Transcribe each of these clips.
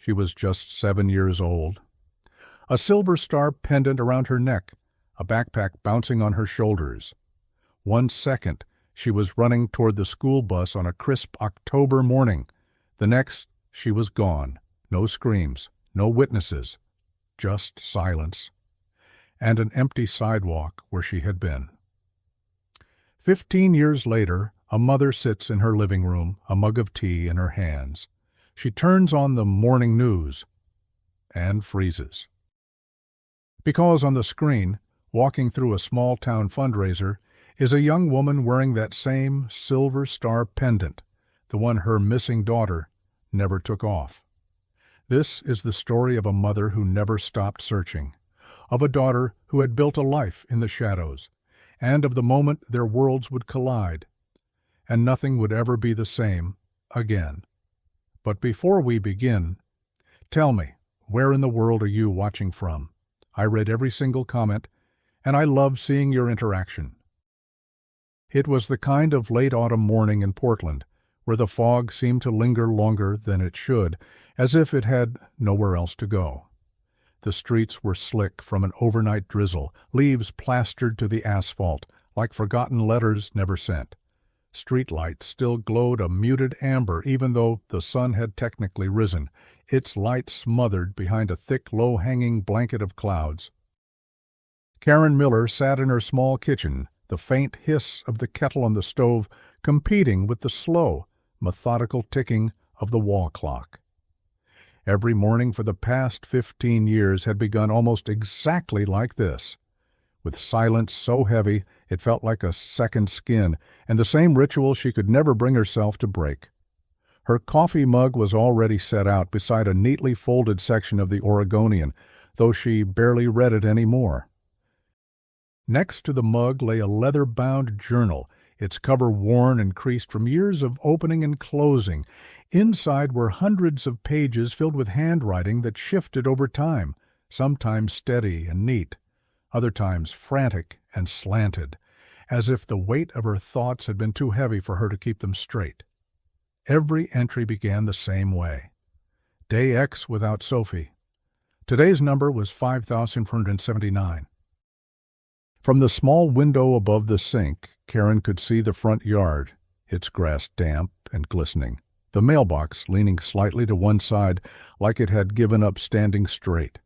She was just 7 years old. A silver star pendant around her neck, a backpack bouncing on her shoulders. 1 second, she was running toward the school bus on a crisp October morning. The next, she was gone. No screams, no witnesses, just silence, and an empty sidewalk where she had been. 15 years later, a mother sits in her living room, a mug of tea in her hands. She turns on the morning news and freezes. Because on the screen, walking through a small-town fundraiser, is a young woman wearing that same silver star pendant, the one her missing daughter never took off. This is the story of a mother who never stopped searching, of a daughter who had built a life in the shadows, and of the moment their worlds would collide, and nothing would ever be the same again. But before we begin, tell me, where in the world are you watching from? I read every single comment, and I love seeing your interaction. It was the kind of late autumn morning in Portland, where the fog seemed to linger longer than it should, as if it had nowhere else to go. The streets were slick from an overnight drizzle, leaves plastered to the asphalt, like forgotten letters never sent. Street lights still glowed a muted amber even though the sun had technically risen, its light smothered behind a thick, low-hanging blanket of clouds. Karen Miller sat in her small kitchen, the faint hiss of the kettle on the stove competing with the slow, methodical ticking of the wall clock. Every morning for the past 15 years had begun almost exactly like this, with silence so heavy it felt like a second skin, and the same ritual she could never bring herself to break. Her coffee mug was already set out beside a neatly folded section of the Oregonian, though she barely read it anymore. Next to the mug lay a leather-bound journal, its cover worn and creased from years of opening and closing. Inside were hundreds of pages filled with handwriting that shifted over time, sometimes steady and neat, other times frantic and slanted, as if the weight of her thoughts had been too heavy for her to keep them straight. Every entry began the same way. Day X without Sophie. Today's number was 5,479. From the small window above the sink, Karen could see the front yard, its grass damp and glistening, the mailbox leaning slightly to one side like it had given up standing straight.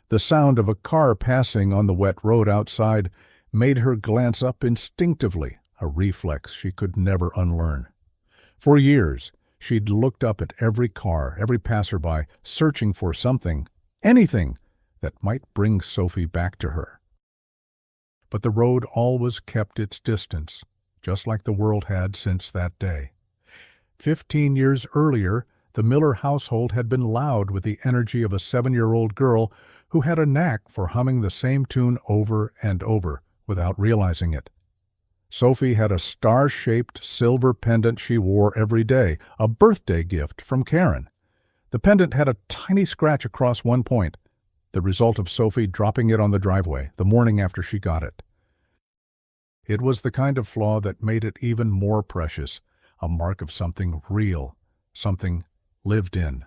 The sound of a car passing on the wet road outside made her glance up instinctively, a reflex she could never unlearn. For years, she'd looked up at every car, every passerby, searching for something, anything, that might bring Sophie back to her. But the road always kept its distance, just like the world had since that day. 15 years earlier, the Miller household had been loud with the energy of a 7-year-old girl who had a knack for humming the same tune over and over without realizing it. Sophie had a star-shaped silver pendant she wore every day, a birthday gift from Karen. The pendant had a tiny scratch across one point, the result of Sophie dropping it on the driveway the morning after she got it. It was the kind of flaw that made it even more precious, a mark of something real, something lived in.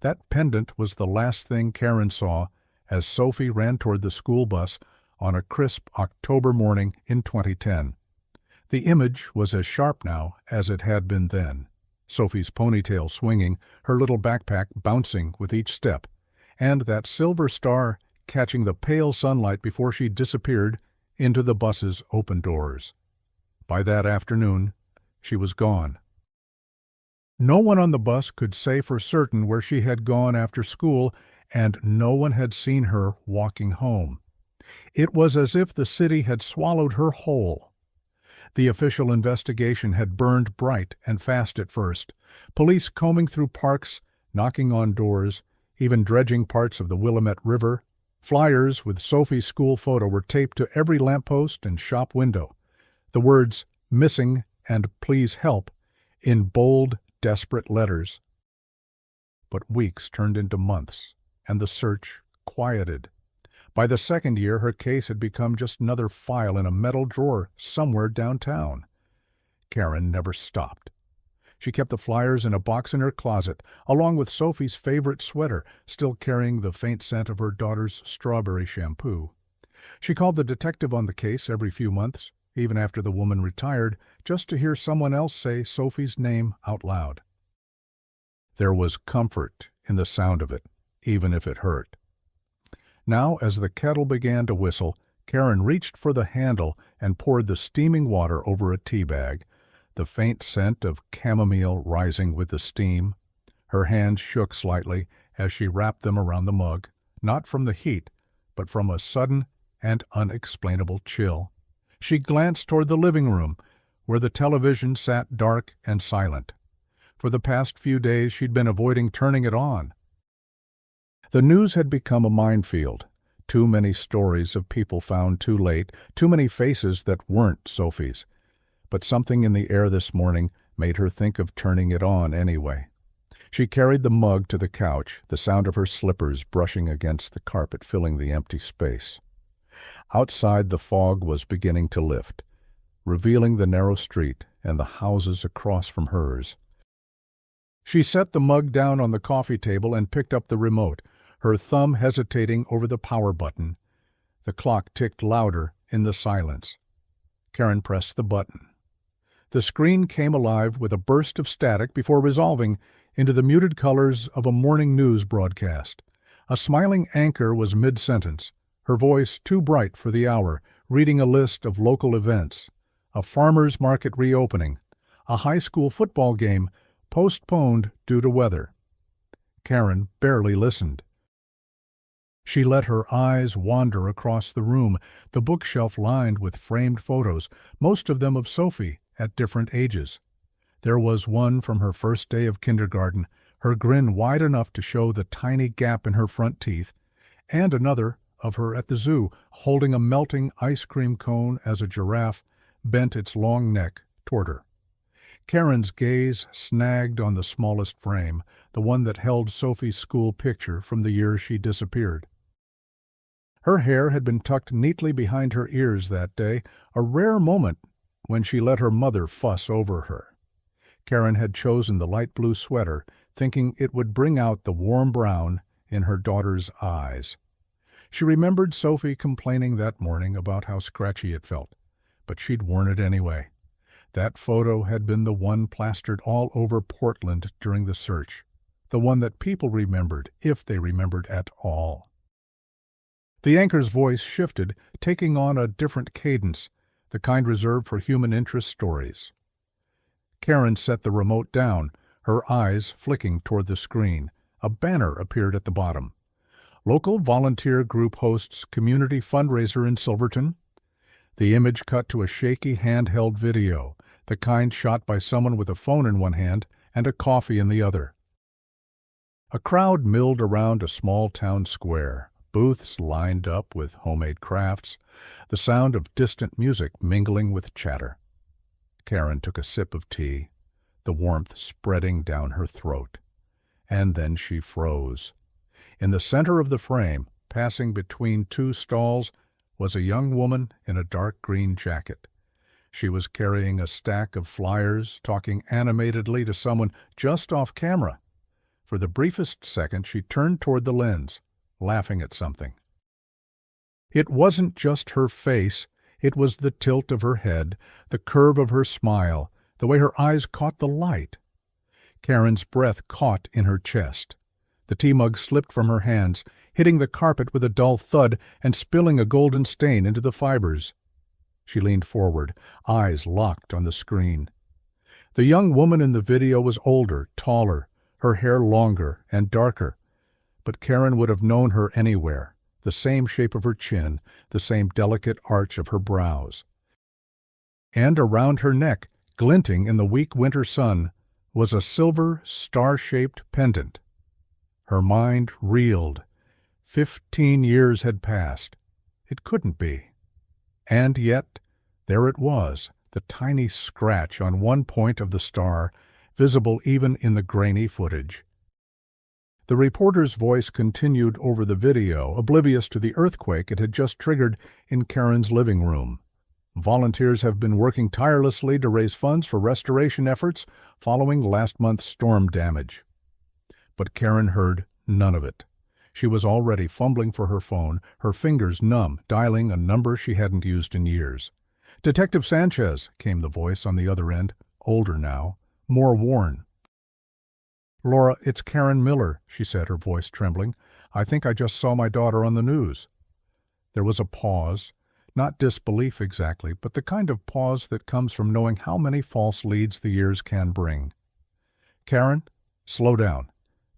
That pendant was the last thing Karen saw as Sophie ran toward the school bus on a crisp October morning in 2010. The image was as sharp now as it had been then, Sophie's ponytail swinging, her little backpack bouncing with each step, and that silver star catching the pale sunlight before she disappeared into the bus's open doors. By that afternoon, she was gone. No one on the bus could say for certain where she had gone after school, and no one had seen her walking home. It was as if the city had swallowed her whole. The official investigation had burned bright and fast at first, police combing through parks, knocking on doors, even dredging parts of the Willamette River. Flyers with Sophie's school photo were taped to every lamppost and shop window. The words "missing" and "please help" in bold, desperate letters. But weeks turned into months, and the search quieted. By the second year, her case had become just another file in a metal drawer somewhere downtown. Karen never stopped. She kept the flyers in a box in her closet, along with Sophie's favorite sweater, still carrying the faint scent of her daughter's strawberry shampoo. She called the detective on the case every few months, even after the woman retired, just to hear someone else say Sophie's name out loud. There was comfort in the sound of it, even if it hurt. Now, as the kettle began to whistle, Karen reached for the handle and poured the steaming water over a tea bag, the faint scent of chamomile rising with the steam. Her hands shook slightly as she wrapped them around the mug, not from the heat, but from a sudden and unexplainable chill. She glanced toward the living room, where the television sat dark and silent. For the past few days she'd been avoiding turning it on. The news had become a minefield. Too many stories of people found too late, too many faces that weren't Sophie's. But something in the air this morning made her think of turning it on anyway. She carried the mug to the couch, the sound of her slippers brushing against the carpet filling the empty space. Outside, the fog was beginning to lift, revealing the narrow street and the houses across from hers. She set the mug down on the coffee table and picked up the remote, her thumb hesitating over the power button. The clock ticked louder in the silence. Karen pressed the button. The screen came alive with a burst of static before resolving into the muted colors of a morning news broadcast. A smiling anchor was mid-sentence, her voice too bright for the hour, reading a list of local events. A farmer's market reopening. A high school football game postponed due to weather. Karen barely listened. She let her eyes wander across the room, the bookshelf lined with framed photos, most of them of Sophie at different ages. There was one from her first day of kindergarten, her grin wide enough to show the tiny gap in her front teeth, and another of her at the zoo, holding a melting ice cream cone as a giraffe bent its long neck toward her. Karen's gaze snagged on the smallest frame, the one that held Sophie's school picture from the year she disappeared. Her hair had been tucked neatly behind her ears that day, a rare moment when she let her mother fuss over her. Karen had chosen the light blue sweater, thinking it would bring out the warm brown in her daughter's eyes. She remembered Sophie complaining that morning about how scratchy it felt, but she'd worn it anyway. That photo had been the one plastered all over Portland during the search, the one that people remembered, if they remembered at all. The anchor's voice shifted, taking on a different cadence, the kind reserved for human interest stories. Karen set the remote down, her eyes flicking toward the screen. A banner appeared at the bottom. Local volunteer group hosts community fundraiser in Silverton. The image cut to a shaky handheld video, the kind shot by someone with a phone in one hand and a coffee in the other. A crowd milled around a small town square, booths lined up with homemade crafts, the sound of distant music mingling with chatter. Karen took a sip of tea, the warmth spreading down her throat. And then she froze. In the center of the frame, passing between two stalls, was a young woman in a dark green jacket. She was carrying a stack of flyers, talking animatedly to someone just off camera. For the briefest second, she turned toward the lens, laughing at something. It wasn't just her face, it was the tilt of her head, the curve of her smile, the way her eyes caught the light. Karen's breath caught in her chest. The tea mug slipped from her hands, hitting the carpet with a dull thud and spilling a golden stain into the fibers. She leaned forward, eyes locked on the screen. The young woman in the video was older, taller, her hair longer and darker. But Karen would have known her anywhere, the same shape of her chin, the same delicate arch of her brows. And around her neck, glinting in the weak winter sun, was a silver, star-shaped pendant. Her mind reeled. 15 years had passed. It couldn't be. And yet, there it was, the tiny scratch on one point of the star, visible even in the grainy footage. The reporter's voice continued over the video, oblivious to the earthquake it had just triggered in Karen's living room. Volunteers have been working tirelessly to raise funds for restoration efforts following last month's storm damage. But Karen heard none of it. She was already fumbling for her phone, her fingers numb, dialing a number she hadn't used in years. "Detective Sanchez," came the voice on the other end, older now, more worn. "Laura, it's Karen Miller," she said, her voice trembling. "I think I just saw my daughter on the news." There was a pause, not disbelief exactly, but the kind of pause that comes from knowing how many false leads the years can bring. "Karen, slow down.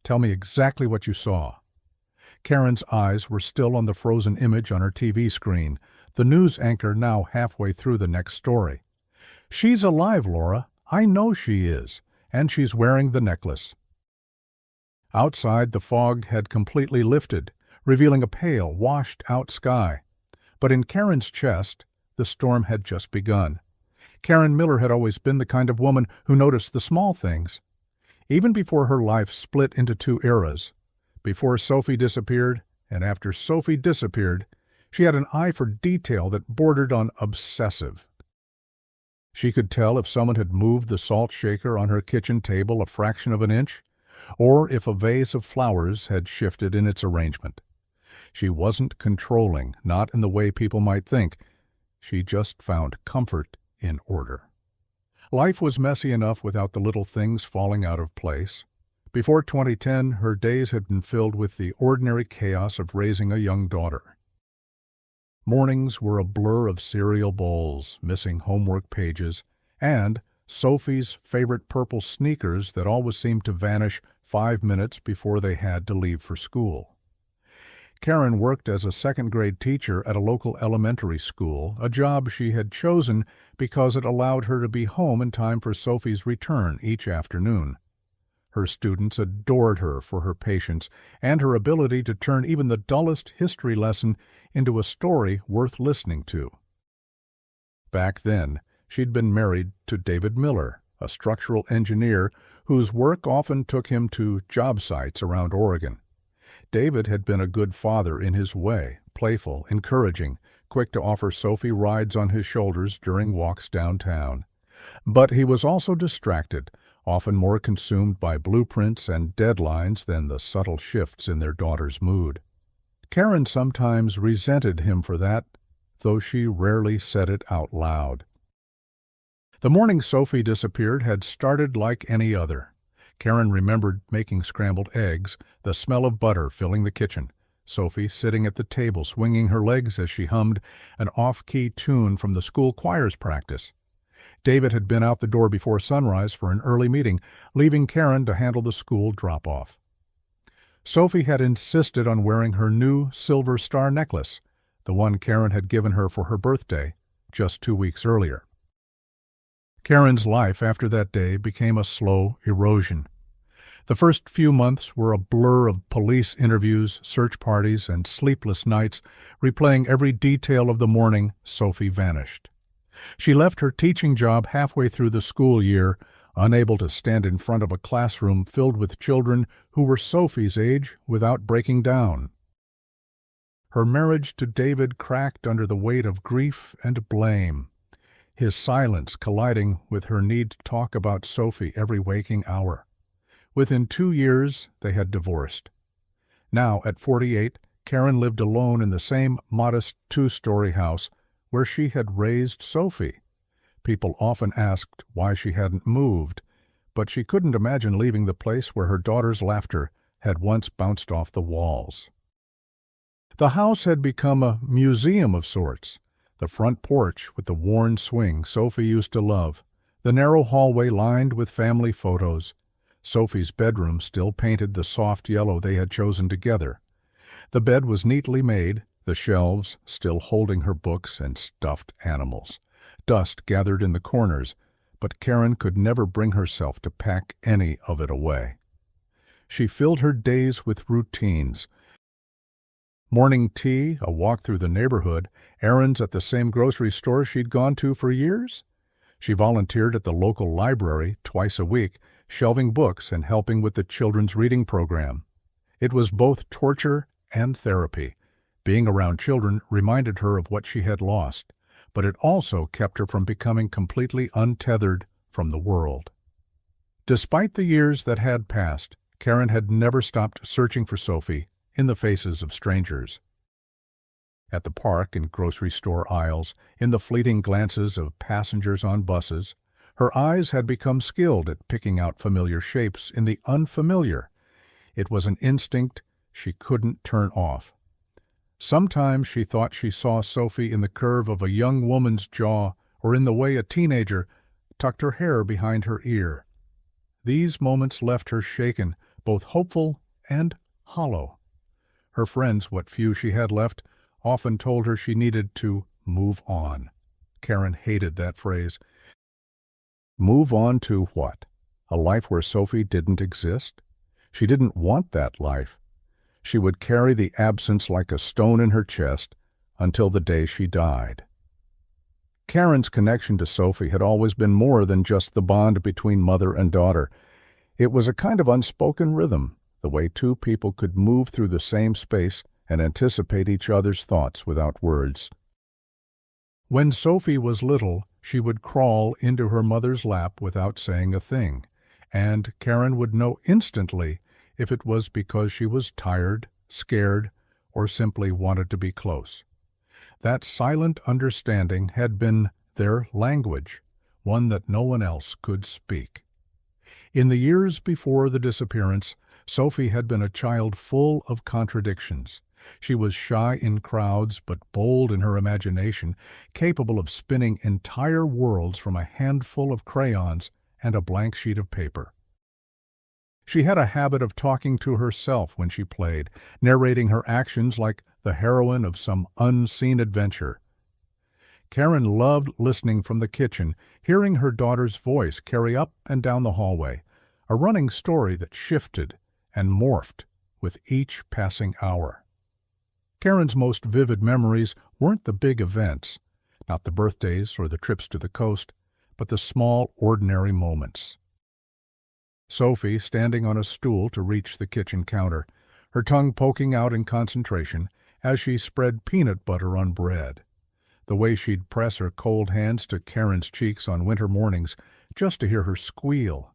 Tell me exactly what you saw." Karen's eyes were still on the frozen image on her TV screen, the news anchor now halfway through the next story. "She's alive, Laura. I know she is. And she's wearing the necklace." Outside, the fog had completely lifted, revealing a pale, washed-out sky. But in Karen's chest, the storm had just begun. Karen Miller had always been the kind of woman who noticed the small things. Even before her life split into two eras, before Sophie disappeared and after Sophie disappeared, she had an eye for detail that bordered on obsessive. She could tell if someone had moved the salt shaker on her kitchen table a fraction of an inch, or if a vase of flowers had shifted in its arrangement. She wasn't controlling, not in the way people might think. She just found comfort in order. Life was messy enough without the little things falling out of place. Before 2010, her days had been filled with the ordinary chaos of raising a young daughter. Mornings were a blur of cereal bowls, missing homework pages, and Sophie's favorite purple sneakers that always seemed to vanish 5 minutes before they had to leave for school. Karen worked as a second-grade teacher at a local elementary school, a job she had chosen because it allowed her to be home in time for Sophie's return each afternoon. Her students adored her for her patience and her ability to turn even the dullest history lesson into a story worth listening to. Back then, she'd been married to David Miller, a structural engineer whose work often took him to job sites around Oregon. David had been a good father in his way, playful, encouraging, quick to offer Sophie rides on his shoulders during walks downtown. But he was also distracted, often more consumed by blueprints and deadlines than the subtle shifts in their daughter's mood. Karen sometimes resented him for that, though she rarely said it out loud. The morning Sophie disappeared had started like any other. Karen remembered making scrambled eggs, the smell of butter filling the kitchen, Sophie sitting at the table swinging her legs as she hummed an off-key tune from the school choir's practice. David had been out the door before sunrise for an early meeting, leaving Karen to handle the school drop-off. Sophie had insisted on wearing her new silver star necklace, the one Karen had given her for her birthday, just 2 weeks earlier. Karen's life after that day became a slow erosion. The first few months were a blur of police interviews, search parties, and sleepless nights, replaying every detail of the morning Sophie vanished. She left her teaching job halfway through the school year, unable to stand in front of a classroom filled with children who were Sophie's age without breaking down. Her marriage to David cracked under the weight of grief and blame, his silence colliding with her need to talk about Sophie every waking hour. Within 2 years, they had divorced. Now, at 48, Karen lived alone in the same modest 2-story house where she had raised Sophie. People often asked why she hadn't moved, but she couldn't imagine leaving the place where her daughter's laughter had once bounced off the walls. The house had become a museum of sorts. The front porch with the worn swing Sophie used to love, the narrow hallway lined with family photos, Sophie's bedroom still painted the soft yellow they had chosen together. The bed was neatly made, the shelves still holding her books and stuffed animals. Dust gathered in the corners, but Karen could never bring herself to pack any of it away. She filled her days with routines. Morning tea, a walk through the neighborhood, errands at the same grocery store she'd gone to for years. She volunteered at the local library twice a week, shelving books and helping with the children's reading program. It was both torture and therapy. Being around children reminded her of what she had lost, but it also kept her from becoming completely untethered from the world. Despite the years that had passed, Karen had never stopped searching for Sophie in the faces of strangers. At the park and grocery store aisles, in the fleeting glances of passengers on buses, her eyes had become skilled at picking out familiar shapes in the unfamiliar. It was an instinct she couldn't turn off. Sometimes she thought she saw Sophie in the curve of a young woman's jaw or in the way a teenager tucked her hair behind her ear. These moments left her shaken, both hopeful and hollow. Her friends, what few she had left, often told her she needed to move on. Karen hated that phrase. Move on to what? A life where Sophie didn't exist? She didn't want that life. She would carry the absence like a stone in her chest until the day she died. Karen's connection to Sophie had always been more than just the bond between mother and daughter. It was a kind of unspoken rhythm, the way two people could move through the same space and anticipate each other's thoughts without words. When Sophie was little, she would crawl into her mother's lap without saying a thing, and Karen would know instantly if it was because she was tired, scared, or simply wanted to be close. That silent understanding had been their language, one that no one else could speak. In the years before the disappearance, Sophie had been a child full of contradictions. She was shy in crowds, but bold in her imagination, capable of spinning entire worlds from a handful of crayons and a blank sheet of paper. She had a habit of talking to herself when she played, narrating her actions like the heroine of some unseen adventure. Karen loved listening from the kitchen, hearing her daughter's voice carry up and down the hallway, a running story that shifted and morphed with each passing hour. Karen's most vivid memories weren't the big events, not the birthdays or the trips to the coast, but the small, ordinary moments. Sophie standing on a stool to reach the kitchen counter, her tongue poking out in concentration as she spread peanut butter on bread. The way she'd press her cold hands to Karen's cheeks on winter mornings just to hear her squeal.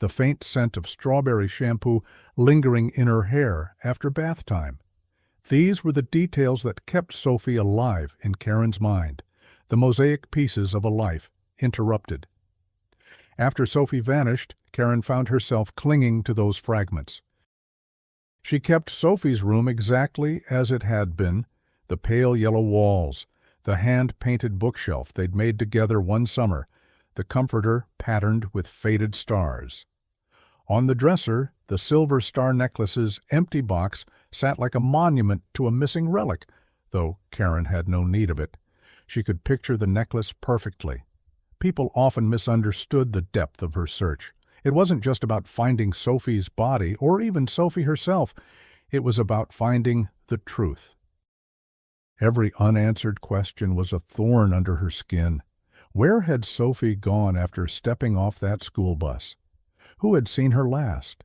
The faint scent of strawberry shampoo lingering in her hair after bath time. These were the details that kept Sophie alive in Karen's mind, the mosaic pieces of a life interrupted. After Sophie vanished, Karen found herself clinging to those fragments. She kept Sophie's room exactly as it had been, the pale yellow walls, the hand-painted bookshelf they'd made together one summer, the comforter patterned with faded stars. On the dresser, the silver star necklace's empty box sat like a monument to a missing relic, though Karen had no need of it. She could picture the necklace perfectly. People often misunderstood the depth of her search. It wasn't just about finding Sophie's body, or even Sophie herself. It was about finding the truth. Every unanswered question was a thorn under her skin. Where had Sophie gone after stepping off that school bus? Who had seen her last?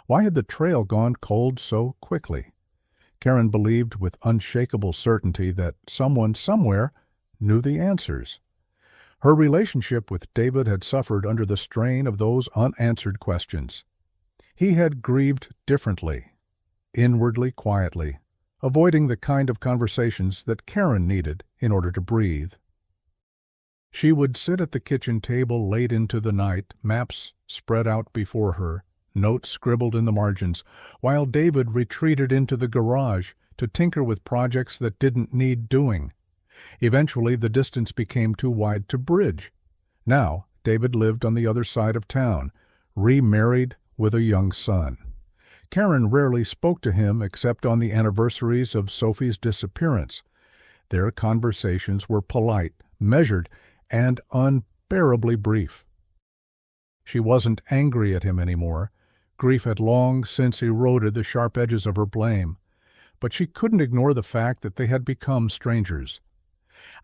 Why had the trail gone cold so quickly? Karen believed with unshakable certainty that someone somewhere knew the answers. Her relationship with David had suffered under the strain of those unanswered questions. He had grieved differently, inwardly, quietly, avoiding the kind of conversations that Karen needed in order to breathe. She would sit at the kitchen table late into the night, maps spread out before her, notes scribbled in the margins, while David retreated into the garage to tinker with projects that didn't need doing. Eventually, the distance became too wide to bridge. Now, David lived on the other side of town, remarried with a young son. Karen rarely spoke to him except on the anniversaries of Sophie's disappearance. Their conversations were polite, measured, and unbearably brief. She wasn't angry at him anymore. Grief had long since eroded the sharp edges of her blame. But she couldn't ignore the fact that they had become strangers.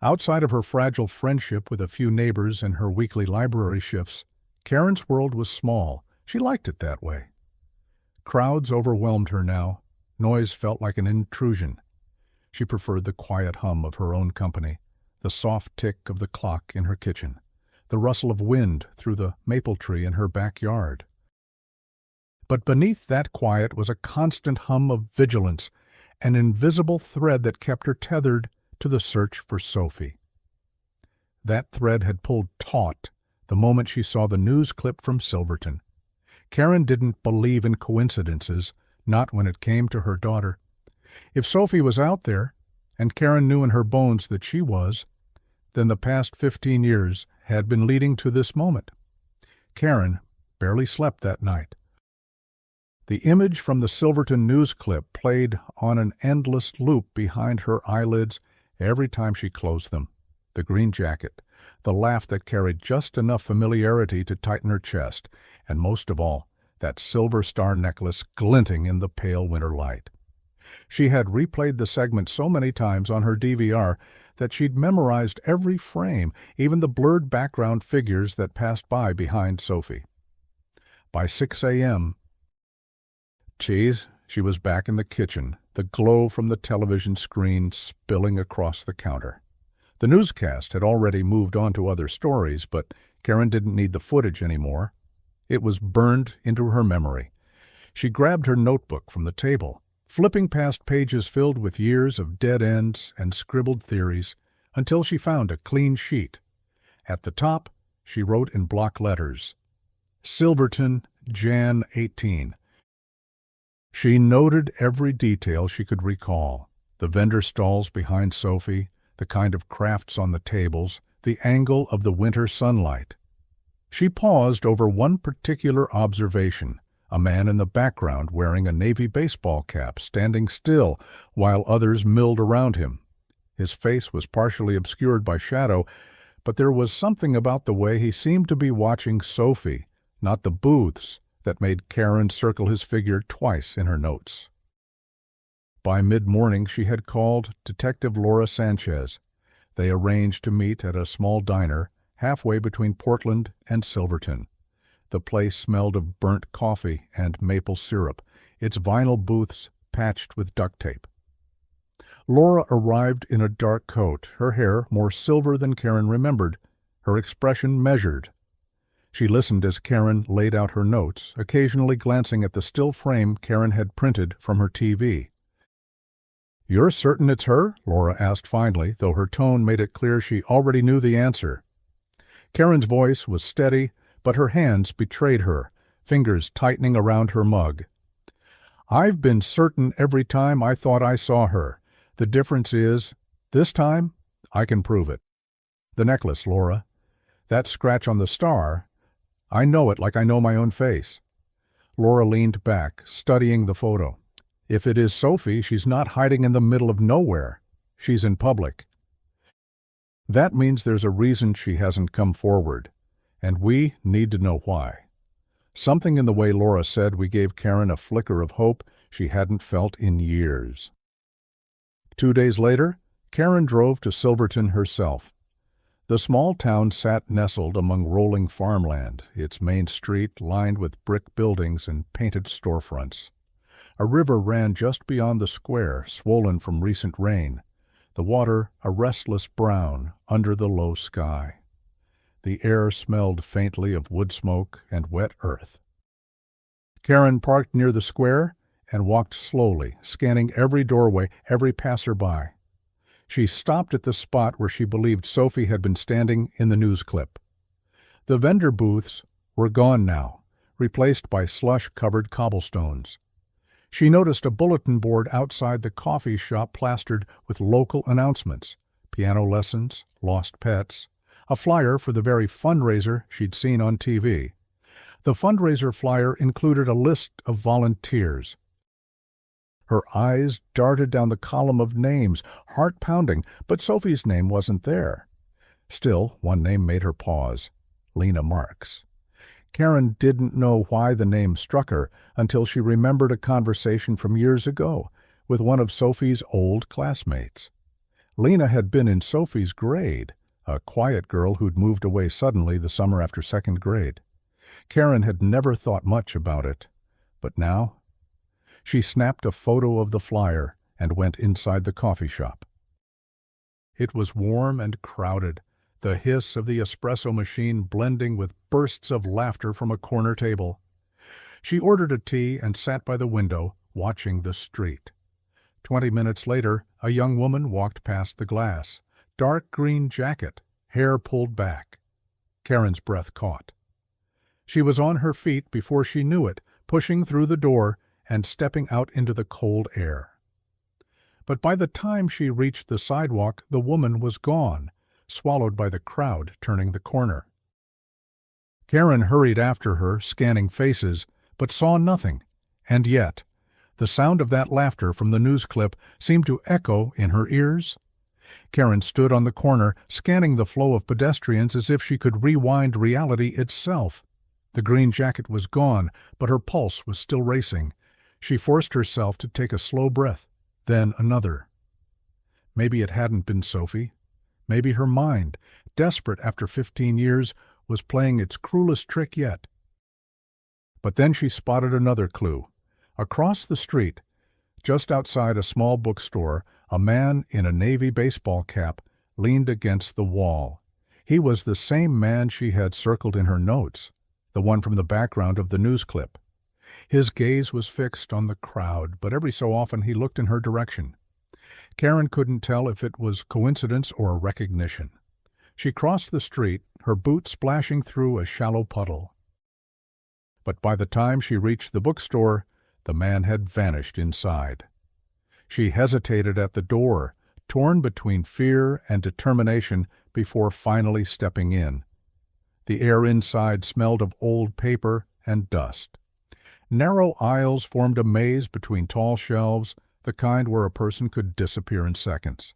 Outside of her fragile friendship with a few neighbors and her weekly library shifts, Karen's world was small. She liked it that way. Crowds overwhelmed her now. Noise felt like an intrusion. She preferred the quiet hum of her own company, the soft tick of the clock in her kitchen, the rustle of wind through the maple tree in her backyard. But beneath that quiet was a constant hum of vigilance, an invisible thread that kept her tethered to the search for Sophie. That thread had pulled taut the moment she saw the news clip from Silverton. Karen didn't believe in coincidences, not when it came to her daughter. If Sophie was out there, and Karen knew in her bones that she was, then the past 15 years had been leading to this moment. Karen barely slept that night. The image from the Silverton news clip played on an endless loop behind her eyelids every time she closed them. The green jacket, the laugh that carried just enough familiarity to tighten her chest, and most of all, that silver star necklace glinting in the pale winter light. She had replayed the segment so many times on her DVR that she'd memorized every frame, even the blurred background figures that passed by behind Sophie. By 6 a.m., she was back in the kitchen, the glow from the television screen spilling across the counter. The newscast had already moved on to other stories, but Karen didn't need the footage anymore. It was burned into her memory. She grabbed her notebook from the table, flipping past pages filled with years of dead ends and scribbled theories, until she found a clean sheet. At the top, she wrote in block letters, Silverton, Jan 18. She noted every detail she could recall, the vendor stalls behind Sophie, the kind of crafts on the tables, the angle of the winter sunlight. She paused over one particular observation, a man in the background wearing a Navy baseball cap, standing still while others milled around him. His face was partially obscured by shadow, but there was something about the way he seemed to be watching Sophie, not the booths, that made Karen circle his figure twice in her notes. By mid-morning she had called Detective Laura Sanchez. They arranged to meet at a small diner halfway between Portland and Silverton. The place smelled of burnt coffee and maple syrup, its vinyl booths patched with duct tape. Laura arrived in a dark coat, her hair more silver than Karen remembered, her expression measured. She listened as Karen laid out her notes, occasionally glancing at the still frame Karen had printed from her TV. "You're certain it's her?" Laura asked finally, though her tone made it clear she already knew the answer. Karen's voice was steady, but her hands betrayed her, fingers tightening around her mug. "I've been certain every time I thought I saw her. The difference is, this time, I can prove it. The necklace, Laura. That scratch on the star, I know it like I know my own face." Laura leaned back, studying the photo. "If it is Sophie, she's not hiding in the middle of nowhere. She's in public. That means there's a reason she hasn't come forward, and we need to know why." Something in the way Laura said we gave Karen a flicker of hope she hadn't felt in years. 2 days later, Karen drove to Silverton herself. The small town sat nestled among rolling farmland, its main street lined with brick buildings and painted storefronts. A river ran just beyond the square, swollen from recent rain, the water a restless brown under the low sky. The air smelled faintly of wood smoke and wet earth. Karen parked near the square and walked slowly, scanning every doorway, every passerby. She stopped at the spot where she believed Sophie had been standing in the news clip. The vendor booths were gone now, replaced by slush-covered cobblestones. She noticed a bulletin board outside the coffee shop plastered with local announcements, piano lessons, lost pets, a flyer for the very fundraiser she'd seen on TV. The fundraiser flyer included a list of volunteers. Her eyes darted down the column of names, heart-pounding, but Sophie's name wasn't there. Still, one name made her pause, Lena Marks. Karen didn't know why the name struck her until she remembered a conversation from years ago with one of Sophie's old classmates. Lena had been in Sophie's grade, a quiet girl who'd moved away suddenly the summer after second grade. Karen had never thought much about it, but now she snapped a photo of the flyer and went inside the coffee shop. It was warm and crowded, the hiss of the espresso machine blending with bursts of laughter from a corner table. She ordered a tea and sat by the window, watching the street. 20 minutes later, a young woman walked past the glass. Dark green jacket, hair pulled back. Karen's breath caught. She was on her feet before she knew it, pushing through the door and stepping out into the cold air. But by the time she reached the sidewalk, the woman was gone, swallowed by the crowd turning the corner. Karen hurried after her, scanning faces, but saw nothing. And yet, the sound of that laughter from the news clip seemed to echo in her ears. Karen stood on the corner, scanning the flow of pedestrians as if she could rewind reality itself. The green jacket was gone, but her pulse was still racing. She forced herself to take a slow breath, then another. Maybe it hadn't been Sophie. Maybe her mind, desperate after 15 years, was playing its cruelest trick yet. But then she spotted another clue. Across the street, just outside a small bookstore, a man in a navy baseball cap leaned against the wall. He was the same man she had circled in her notes, the one from the background of the news clip. His gaze was fixed on the crowd, but every so often he looked in her direction. Karen couldn't tell if it was coincidence or recognition. She crossed the street, her boot splashing through a shallow puddle. But by the time she reached the bookstore, the man had vanished inside. She hesitated at the door, torn between fear and determination before finally stepping in. The air inside smelled of old paper and dust. Narrow aisles formed a maze between tall shelves, the kind where a person could disappear in seconds.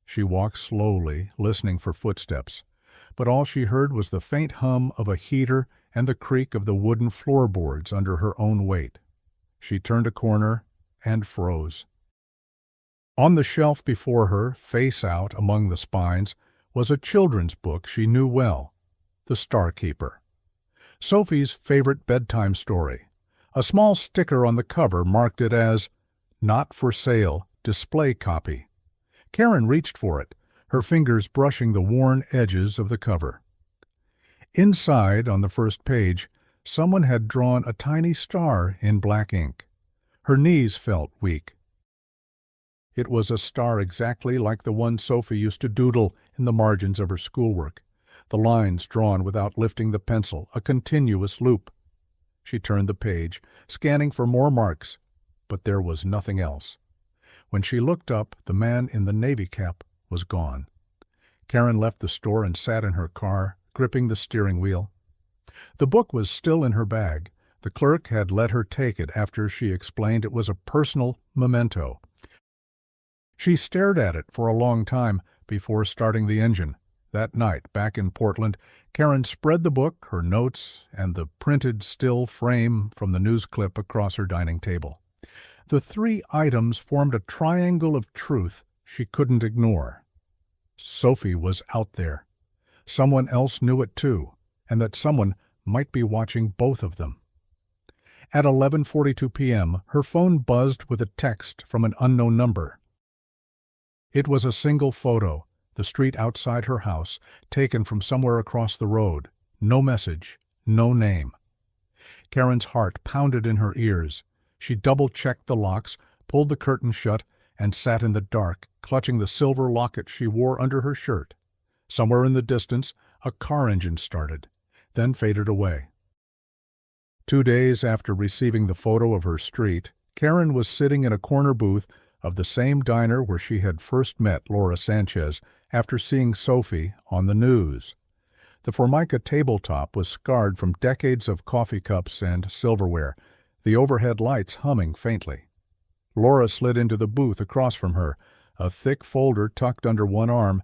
She walked slowly, listening for footsteps, but all she heard was the faint hum of a heater and the creak of the wooden floorboards under her own weight. She turned a corner and froze. On the shelf before her, face out among the spines, was a children's book she knew well, The Starkeeper. Sophie's favorite bedtime story. A small sticker on the cover marked it as "Not for Sale, Display Copy." Karen reached for it, her fingers brushing the worn edges of the cover. Inside, on the first page, someone had drawn a tiny star in black ink. Her knees felt weak. It was a star exactly like the one Sophie used to doodle in the margins of her schoolwork, the lines drawn without lifting the pencil, a continuous loop. She turned the page, scanning for more marks, but there was nothing else. When she looked up, the man in the navy cap was gone. Karen left the store and sat in her car, gripping the steering wheel. The book was still in her bag. The clerk had let her take it after she explained it was a personal memento. She stared at it for a long time before starting the engine. That night, back in Portland, Karen spread the book, her notes, and the printed still frame from the news clip across her dining table. The three items formed a triangle of truth she couldn't ignore. Sophie was out there. Someone else knew it too, and that someone might be watching both of them. At 11:42 p.m., her phone buzzed with a text from an unknown number. It was a single photo, the street outside her house, taken from somewhere across the road. No message, no name. Karen's heart pounded in her ears. She double-checked the locks, pulled the curtain shut, and sat in the dark, clutching the silver locket she wore under her shirt. Somewhere in the distance, a car engine started, then faded away. 2 days after receiving the photo of her street, Karen was sitting in a corner booth of the same diner where she had first met Laura Sanchez after seeing Sophie on the news. The Formica tabletop was scarred from decades of coffee cups and silverware, the overhead lights humming faintly. Laura slid into the booth across from her, a thick folder tucked under one arm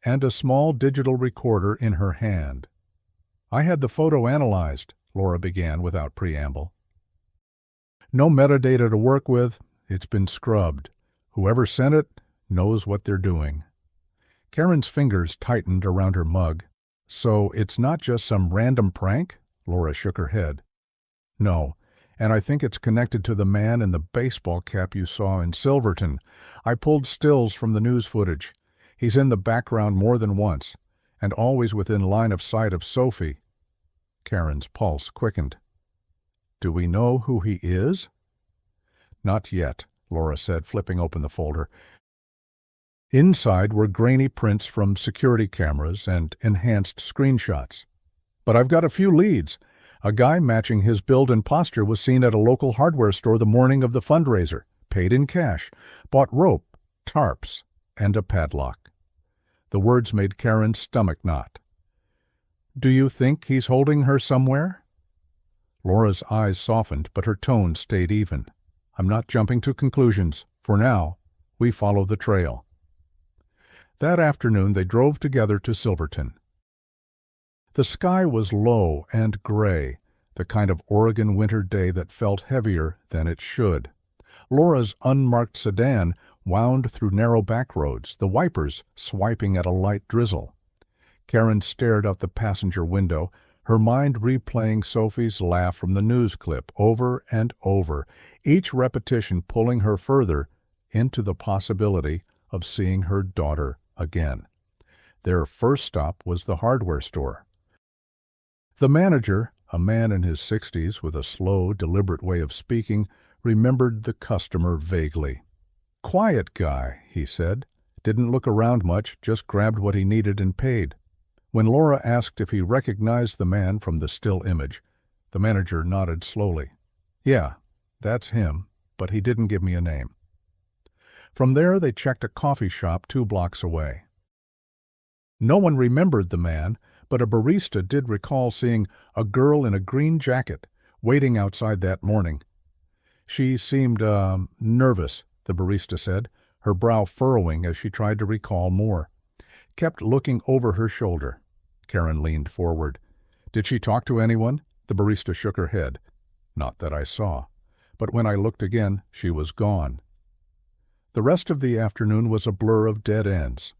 and a small digital recorder in her hand. "I had the photo analyzed," Laura began without preamble. "No metadata to work with. It's been scrubbed. Whoever sent it knows what they're doing." Karen's fingers tightened around her mug. "So it's not just some random prank?" Laura shook her head. "No, and I think it's connected to the man in the baseball cap you saw in Silverton. I pulled stills from the news footage. He's in the background more than once, and always within line of sight of Sophie. Karen's pulse quickened. Do we know who he is? Not yet, Laura said, flipping open the folder. Inside were grainy prints from security cameras and enhanced screenshots. But I've got a few leads. A guy matching his build and posture was seen at a local hardware store the morning of the fundraiser, paid in cash, bought rope, tarps, and a padlock. The words made Karen's stomach knot. Do you think he's holding her somewhere? Laura's eyes softened, but her tone stayed even. I'm not jumping to conclusions. For now, we follow the trail. That afternoon they drove together to Silverton. The sky was low and gray, the kind of Oregon winter day that felt heavier than it should. Laura's unmarked sedan wound through narrow back roads, the wipers swiping at a light drizzle. Karen stared out the passenger window, her mind replaying Sophie's laugh from the news clip over and over, each repetition pulling her further into the possibility of seeing her daughter again. Their first stop was the hardware store. The manager, a man in his 60s with a slow, deliberate way of speaking, remembered the customer vaguely. Quiet guy, he said. Didn't look around much, just grabbed what he needed and paid. When Laura asked if he recognized the man from the still image, the manager nodded slowly. Yeah, that's him, but he didn't give me a name. From there they checked a coffee shop 2 blocks away. No one remembered the man, but a barista did recall seeing a girl in a green jacket waiting outside that morning. She seemed, nervous, the barista said, her brow furrowing as she tried to recall more. Kept looking over her shoulder. Karen leaned forward. Did she talk to anyone? The barista shook her head. Not that I saw. But when I looked again, she was gone. The rest of the afternoon was a blur of dead ends.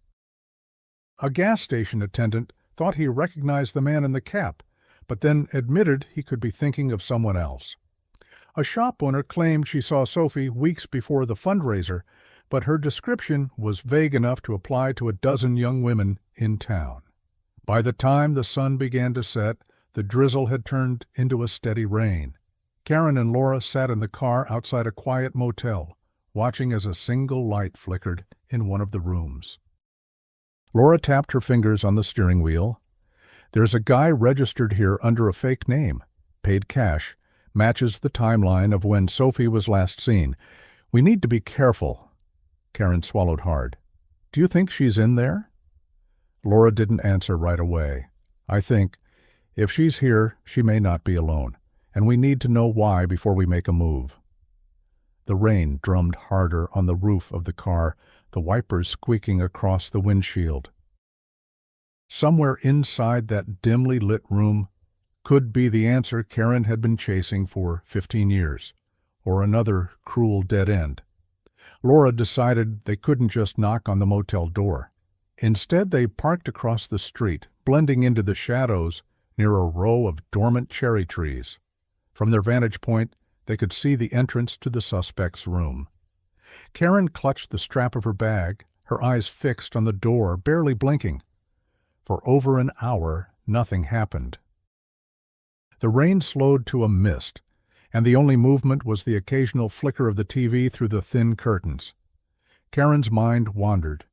A gas station attendant thought he recognized the man in the cap, but then admitted he could be thinking of someone else. A shop owner claimed she saw Sophie weeks before the fundraiser, but her description was vague enough to apply to a dozen young women in town. By the time the sun began to set, the drizzle had turned into a steady rain. Karen and Laura sat in the car outside a quiet motel, watching as a single light flickered in one of the rooms. Laura tapped her fingers on the steering wheel. There's a guy registered here under a fake name, paid cash, matches the timeline of when Sophie was last seen. We need to be careful. Karen swallowed hard. Do you think she's in there? Laura didn't answer right away. I think, if she's here, she may not be alone, and we need to know why before we make a move. The rain drummed harder on the roof of the car, the wipers squeaking across the windshield. Somewhere inside that dimly lit room could be the answer Karen had been chasing for 15 years, or another cruel dead end. Laura decided they couldn't just knock on the motel door. Instead, they parked across the street, blending into the shadows near a row of dormant cherry trees. From their vantage point, they could see the entrance to the suspect's room. Karen clutched the strap of her bag, her eyes fixed on the door, barely blinking. For over an hour, nothing happened. The rain slowed to a mist, and the only movement was the occasional flicker of the TV through the thin curtains. Karen's mind wandered,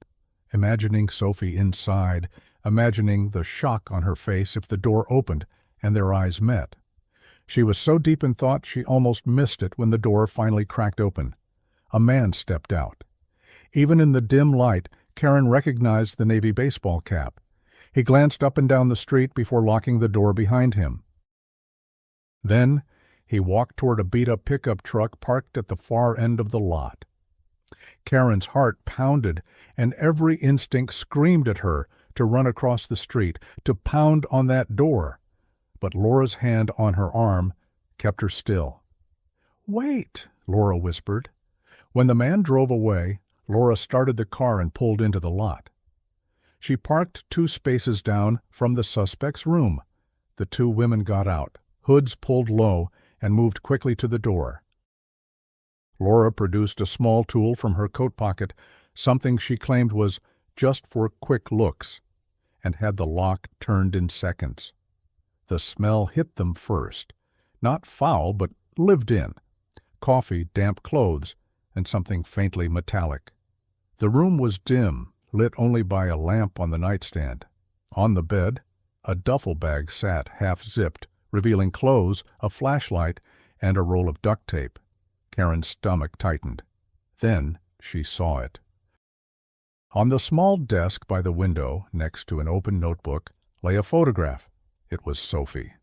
imagining Sophie inside, imagining the shock on her face if the door opened and their eyes met. She was so deep in thought she almost missed it when the door finally cracked open. A man stepped out. Even in the dim light, Karen recognized the Navy baseball cap. He glanced up and down the street before locking the door behind him. Then he walked toward a beat-up pickup truck parked at the far end of the lot. Karen's heart pounded, and every instinct screamed at her to run across the street, to pound on that door. But Laura's hand on her arm kept her still. "Wait," Laura whispered. When the man drove away, Laura started the car and pulled into the lot. She parked 2 spaces down from the suspect's room. The 2 women got out, hoods pulled low, and moved quickly to the door. Laura produced a small tool from her coat pocket, something she claimed was just for quick looks, and had the lock turned in seconds. The smell hit them first. Not foul, but lived in. Coffee, damp clothes, and something faintly metallic. The room was dim, lit only by a lamp on the nightstand. On the bed, a duffel bag sat half-zipped, revealing clothes, a flashlight, and a roll of duct tape. Karen's stomach tightened. Then she saw it. On the small desk by the window, next to an open notebook, lay a photograph. It was Sophie.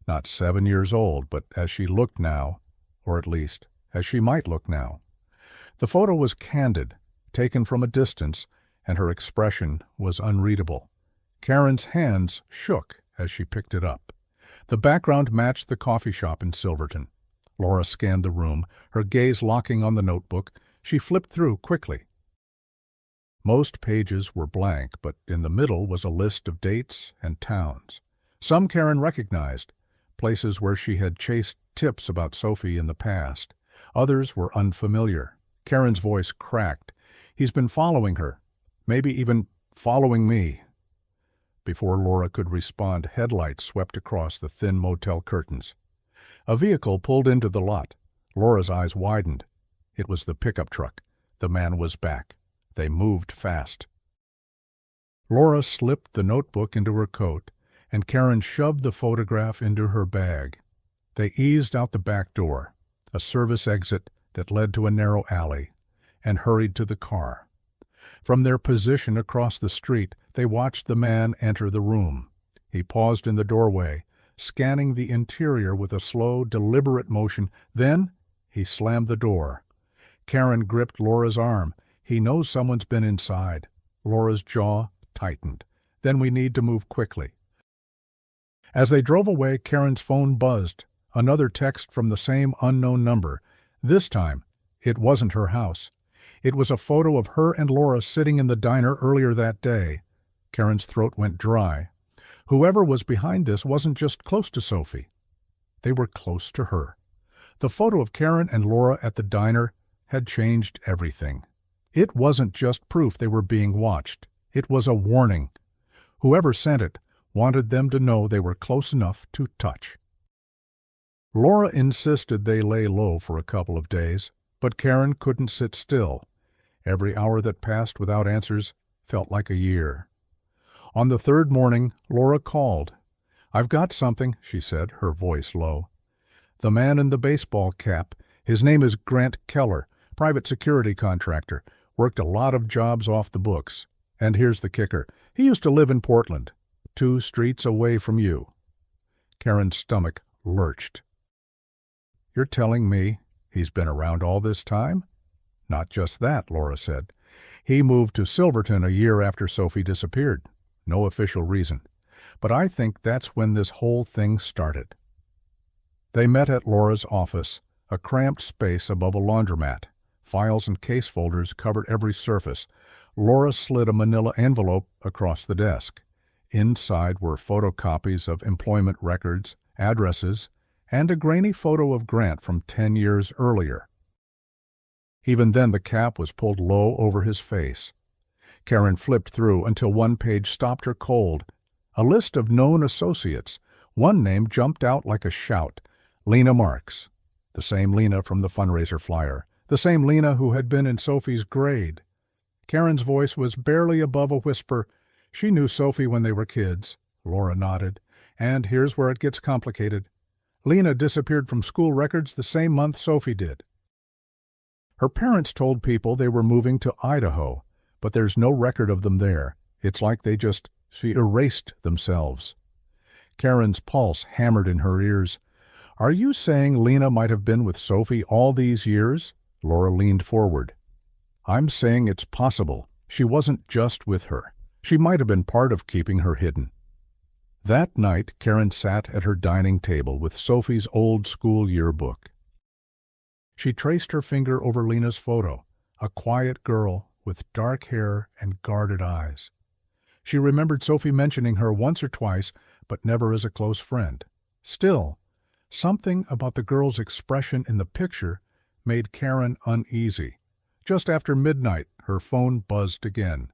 Not 7 years old, but as she looked now, or at least, as she might look now. The photo was candid, taken from a distance, and her expression was unreadable. Karen's hands shook as she picked it up. The background matched the coffee shop in Silverton. Laura scanned the room, her gaze locking on the notebook. She flipped through quickly. Most pages were blank, but in the middle was a list of dates and towns. Some Karen recognized, places where she had chased tips about Sophie in the past. Others were unfamiliar. Karen's voice cracked. He's been following her, maybe even following me. Before Laura could respond, headlights swept across the thin motel curtains. A vehicle pulled into the lot. Laura's eyes widened. It was the pickup truck. The man was back. They moved fast. Laura slipped the notebook into her coat, and Karen shoved the photograph into her bag. They eased out the back door, a service exit that led to a narrow alley, and hurried to the car. From their position across the street, they watched the man enter the room. He paused in the doorway, scanning the interior with a slow, deliberate motion. Then he slammed the door. Karen gripped Laura's arm. He knows someone's been inside. Laura's jaw tightened. Then we need to move quickly. As they drove away, Karen's phone buzzed. Another text from the same unknown number. This time, it wasn't her house. It was a photo of her and Laura sitting in the diner earlier that day. Karen's throat went dry. Whoever was behind this wasn't just close to Sophie. They were close to her. The photo of Karen and Laura at the diner had changed everything. It wasn't just proof they were being watched. It was a warning. Whoever sent it wanted them to know they were close enough to touch. Laura insisted they lay low for a couple of days, but Karen couldn't sit still. Every hour that passed without answers felt like a year. On the third morning, Laura called. "I've got something," she said, her voice low. "The man in the baseball cap, his name is Grant Keller, private security contractor, worked a lot of jobs off the books. And here's the kicker. He used to live in Portland, 2 streets away from you." Karen's stomach lurched. "You're telling me he's been around all this time?" "Not just that," Laura said. "He moved to Silverton a year after Sophie disappeared. No official reason. But I think that's when this whole thing started." They met at Laura's office, a cramped space above a laundromat. Files and case folders covered every surface. Laura slid a manila envelope across the desk. Inside were photocopies of employment records, addresses, and a grainy photo of Grant from 10 years earlier. Even then, the cap was pulled low over his face. Karen flipped through until one page stopped her cold. A list of known associates. One name jumped out like a shout. Lena Marks. The same Lena from the fundraiser flyer. The same Lena who had been in Sophie's grade. Karen's voice was barely above a whisper. She knew Sophie when they were kids. Laura nodded. And here's where it gets complicated. Lena disappeared from school records the same month Sophie did. Her parents told people they were moving to Idaho, but there's no record of them there. It's like she erased themselves. Karen's pulse hammered in her ears. "Are you saying Lena might have been with Sophie all these years?" Laura leaned forward. "I'm saying it's possible. She wasn't just with her. She might have been part of keeping her hidden." That night, Karen sat at her dining table with Sophie's old school yearbook. She traced her finger over Lena's photo, a quiet girl with dark hair and guarded eyes. She remembered Sophie mentioning her once or twice, but never as a close friend. Still, something about the girl's expression in the picture made Karen uneasy. Just after midnight, her phone buzzed again.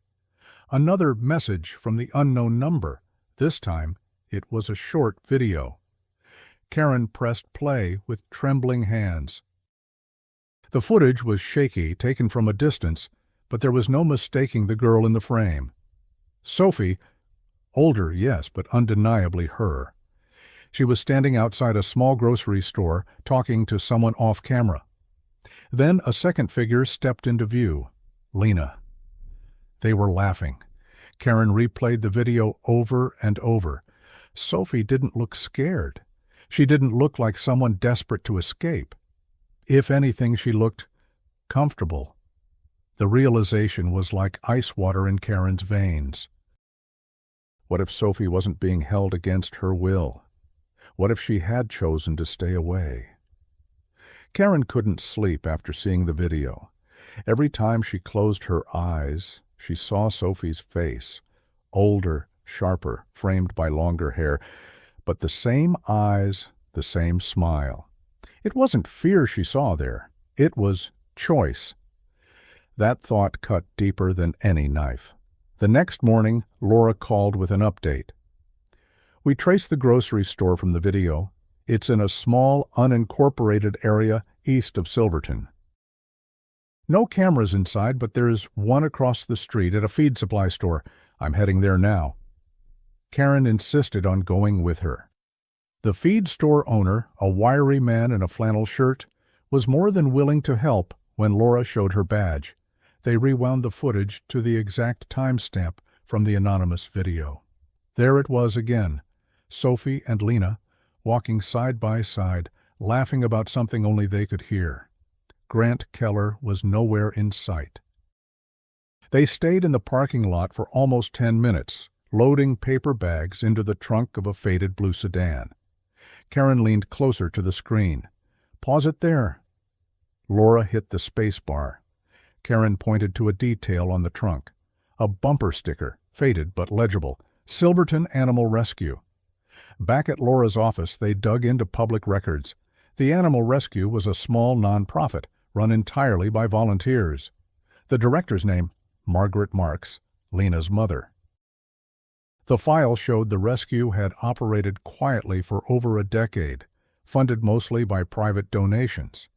Another message from the unknown number. This time, it was a short video. Karen pressed play with trembling hands. The footage was shaky, taken from a distance, but there was no mistaking the girl in the frame. Sophie, older, yes, but undeniably her. She was standing outside a small grocery store, talking to someone off camera. Then a second figure stepped into view. Lena. They were laughing. Karen replayed the video over and over. Sophie didn't look scared. She didn't look like someone desperate to escape. If anything, she looked comfortable. The realization was like ice water in Karen's veins. What if Sophie wasn't being held against her will? What if she had chosen to stay away? Karen couldn't sleep after seeing the video. Every time she closed her eyes, she saw Sophie's face, older, sharper, framed by longer hair, but the same eyes, the same smile. It wasn't fear she saw there. It was choice. That thought cut deeper than any knife. The next morning, Laura called with an update. We traced the grocery store from the video. It's in a small, unincorporated area east of Silverton. No cameras inside, but there's one across the street at a feed supply store. I'm heading there now. Karen insisted on going with her. The feed store owner, a wiry man in a flannel shirt, was more than willing to help when Laura showed her badge. They rewound the footage to the exact timestamp from the anonymous video. There it was again, Sophie and Lena, walking side by side, laughing about something only they could hear. Grant Keller was nowhere in sight. They stayed in the parking lot for almost 10 minutes, loading paper bags into the trunk of a faded blue sedan. Karen leaned closer to the screen. Pause it there. Laura hit the space bar. Karen pointed to a detail on the trunk. A bumper sticker, faded but legible. Silverton Animal Rescue. Back at Laura's office, they dug into public records. The Animal Rescue was a small nonprofit, run entirely by volunteers. The director's name, Margaret Marks, Lena's mother. The file showed the rescue had operated quietly for over a decade, funded mostly by private donations.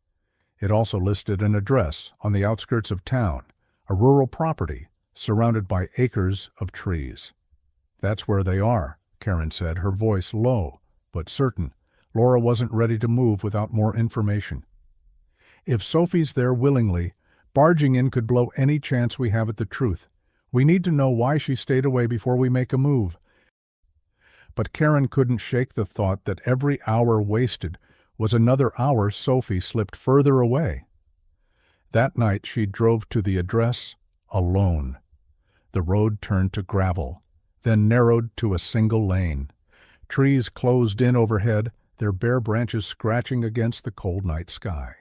It also listed an address on the outskirts of town, a rural property surrounded by acres of trees. That's where they are, Karen said, her voice low but certain. Laura wasn't ready to move without more information. If Sophie's there willingly, barging in could blow any chance we have at the truth. We need to know why she stayed away before we make a move. But Karen couldn't shake the thought that every hour wasted was another hour Sophie slipped further away. That night she drove to the address alone. The road turned to gravel, then narrowed to a single lane. Trees closed in overhead, their bare branches scratching against the cold night sky.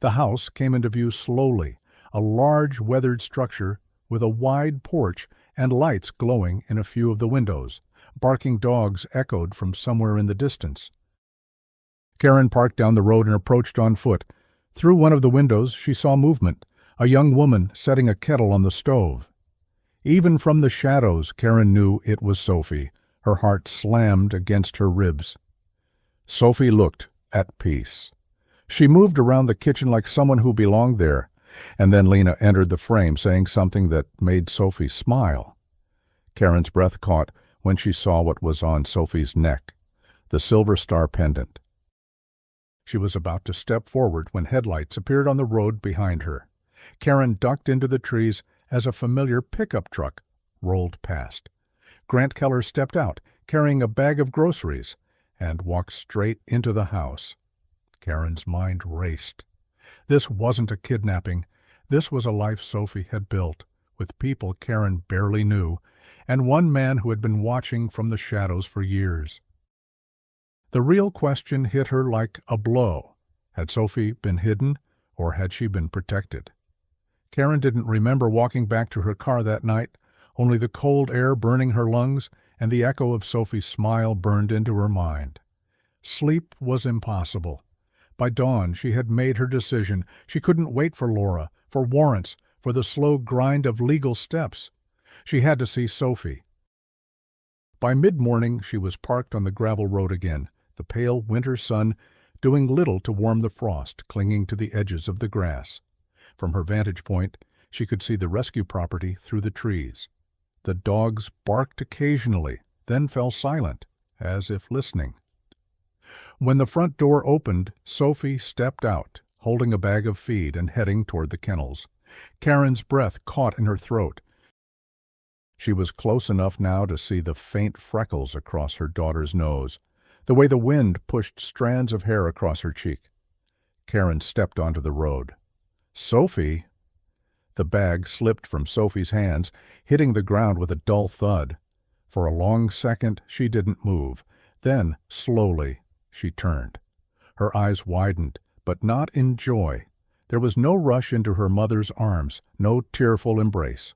The house came into view slowly, a large weathered structure with a wide porch and lights glowing in a few of the windows. Barking dogs echoed from somewhere in the distance. Karen parked down the road and approached on foot. Through one of the windows she saw movement, a young woman setting a kettle on the stove. Even from the shadows, Karen knew it was Sophie. Her heart slammed against her ribs. Sophie looked at peace. She moved around the kitchen like someone who belonged there, and then Lena entered the frame, saying something that made Sophie smile. Karen's breath caught when she saw what was on Sophie's neck, the silver star pendant. She was about to step forward when headlights appeared on the road behind her. Karen ducked into the trees as a familiar pickup truck rolled past. Grant Keller stepped out, carrying a bag of groceries, and walked straight into the house. Karen's mind raced. This wasn't a kidnapping. This was a life Sophie had built, with people Karen barely knew, and one man who had been watching from the shadows for years. The real question hit her like a blow. Had Sophie been hidden, or had she been protected? Karen didn't remember walking back to her car that night, only the cold air burning her lungs and the echo of Sophie's smile burned into her mind. Sleep was impossible. By dawn, she had made her decision. She couldn't wait for Laura, for warrants, for the slow grind of legal steps. She had to see Sophie. By mid-morning she was parked on the gravel road again, the pale winter sun doing little to warm the frost clinging to the edges of the grass. From her vantage point, she could see the rescue property through the trees. The dogs barked occasionally, then fell silent, as if listening. When the front door opened, Sophie stepped out, holding a bag of feed and heading toward the kennels. Karen's breath caught in her throat. She was close enough now to see the faint freckles across her daughter's nose, the way the wind pushed strands of hair across her cheek. Karen stepped onto the road. "Sophie!" The bag slipped from Sophie's hands, hitting the ground with a dull thud. For a long second she didn't move. Then, slowly, she turned. Her eyes widened, but not in joy. There was no rush into her mother's arms, no tearful embrace.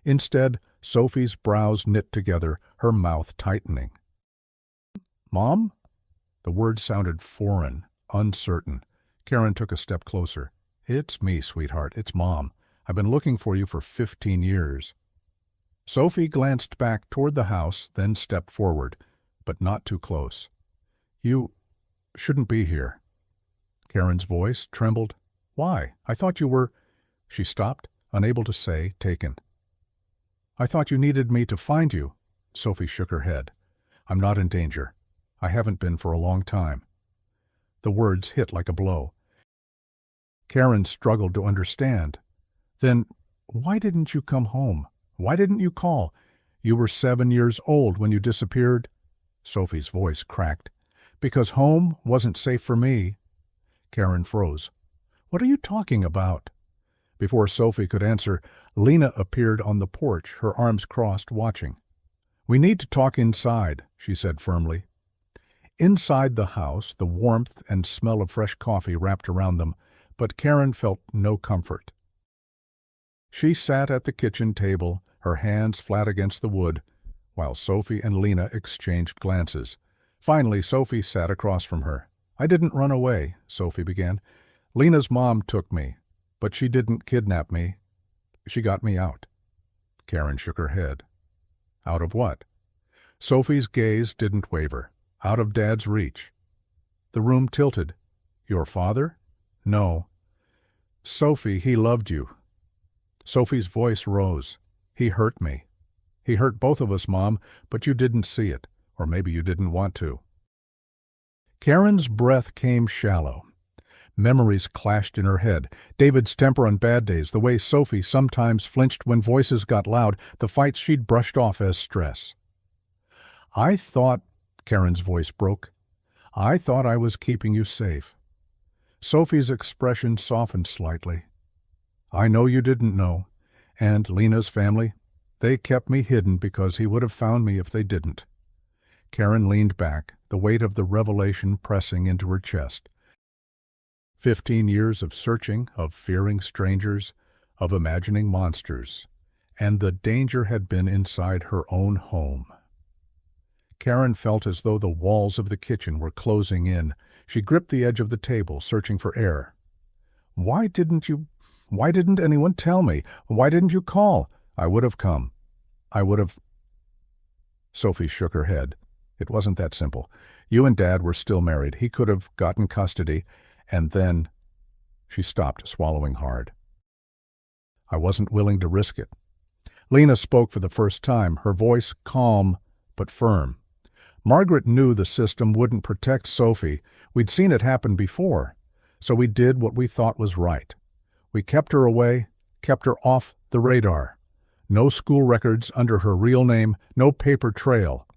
Instead, Sophie's brows knit together, her mouth tightening. "Mom?" The word sounded foreign, uncertain. Karen took a step closer. "It's me, sweetheart. It's Mom. I've been looking for you for 15 years. Sophie glanced back toward the house, then stepped forward, but not too close. "You shouldn't be here." Karen's voice trembled. "Why? I thought you were—" She stopped, unable to say, taken. "I thought you needed me to find you." Sophie shook her head. "I'm not in danger. I haven't been for a long time." The words hit like a blow. Karen struggled to understand. "Then why didn't you come home? Why didn't you call? You were 7 years old when you disappeared." Sophie's voice cracked. "Because home wasn't safe for me." Karen froze. "What are you talking about?" Before Sophie could answer, Lena appeared on the porch, her arms crossed, watching. "We need to talk inside," she said firmly. Inside the house, the warmth and smell of fresh coffee wrapped around them, but Karen felt no comfort. She sat at the kitchen table, her hands flat against the wood, while Sophie and Lena exchanged glances. Finally, Sophie sat across from her. "I didn't run away," Sophie began. "Lena's mom took me, but she didn't kidnap me. She got me out." Karen shook her head. "Out of what?" Sophie's gaze didn't waver. "Out of Dad's reach." The room tilted. "Your father?" "No." "Sophie, he loved you." Sophie's voice rose. "He hurt me. He hurt both of us, Mom, but you didn't see it, or maybe you didn't want to." Karen's breath came shallow. Memories clashed in her head. David's temper on bad days, the way Sophie sometimes flinched when voices got loud, the fights she'd brushed off as stress. "I thought," Karen's voice broke, "I thought I was keeping you safe." Sophie's expression softened slightly. "I know you didn't know. And Lena's family, they kept me hidden because he would have found me if they didn't." Karen leaned back, the weight of the revelation pressing into her chest. 15 years of searching, of fearing strangers, of imagining monsters, and the danger had been inside her own home. Karen felt as though the walls of the kitchen were closing in. She gripped the edge of the table, searching for air. Why didn't anyone tell me? Why didn't you call? I would have come. I would have—" Sophie shook her head. "It wasn't that simple. You and Dad were still married. He could have gotten custody, and then—" She stopped, swallowing hard. "I wasn't willing to risk it." Lena spoke for the first time, her voice calm but firm. "Margaret knew the system wouldn't protect Sophie. We'd seen it happen before. So we did what we thought was right. We kept her away, kept her off the radar. No school records under her real name, no paper trail."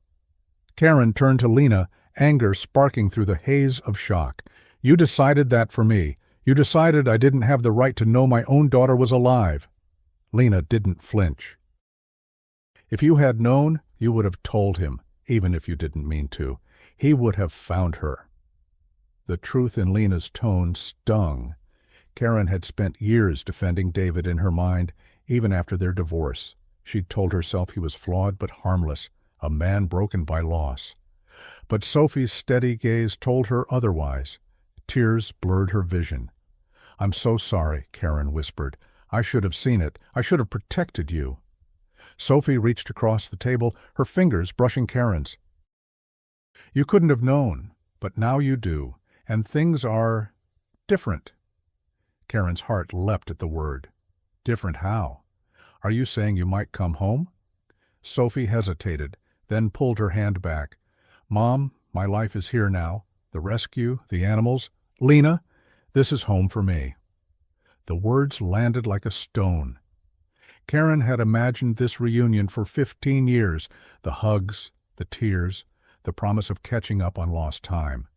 Karen turned to Lena, anger sparking through the haze of shock. "You decided that for me. You decided I didn't have the right to know my own daughter was alive." Lena didn't flinch. "If you had known, you would have told him, even if you didn't mean to. He would have found her." The truth in Lena's tone stung. Karen had spent years defending David in her mind, even after their divorce. She'd told herself he was flawed but harmless, a man broken by loss. But Sophie's steady gaze told her otherwise. Tears blurred her vision. "I'm so sorry," Karen whispered. "I should have seen it. I should have protected you." Sophie reached across the table, her fingers brushing Karen's. "You couldn't have known, but now you do, and things are different." Karen's heart leapt at the word. "Different how? Are you saying you might come home?" Sophie hesitated, then pulled her hand back. "Mom, my life is here now. The rescue, the animals. Lena, this is home for me." The words landed like a stone. Karen had imagined this reunion for 15 years, the hugs, the tears, the promise of catching up on lost time.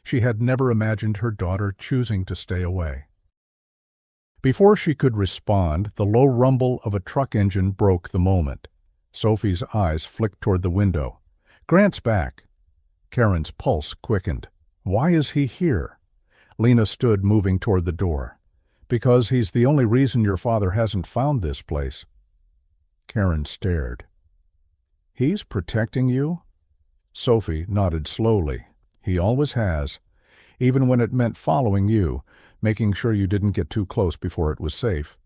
She had never imagined her daughter choosing to stay away. Before she could respond, the low rumble of a truck engine broke the moment. Sophie's eyes flicked toward the window. "Grant's back." Karen's pulse quickened. "Why is he here?" Lena stood, moving toward the door. "Because he's the only reason your father hasn't found this place." Karen stared. "He's protecting you?" Sophie nodded slowly. "He always has, even when it meant following you, making sure you didn't get too close before it was safe."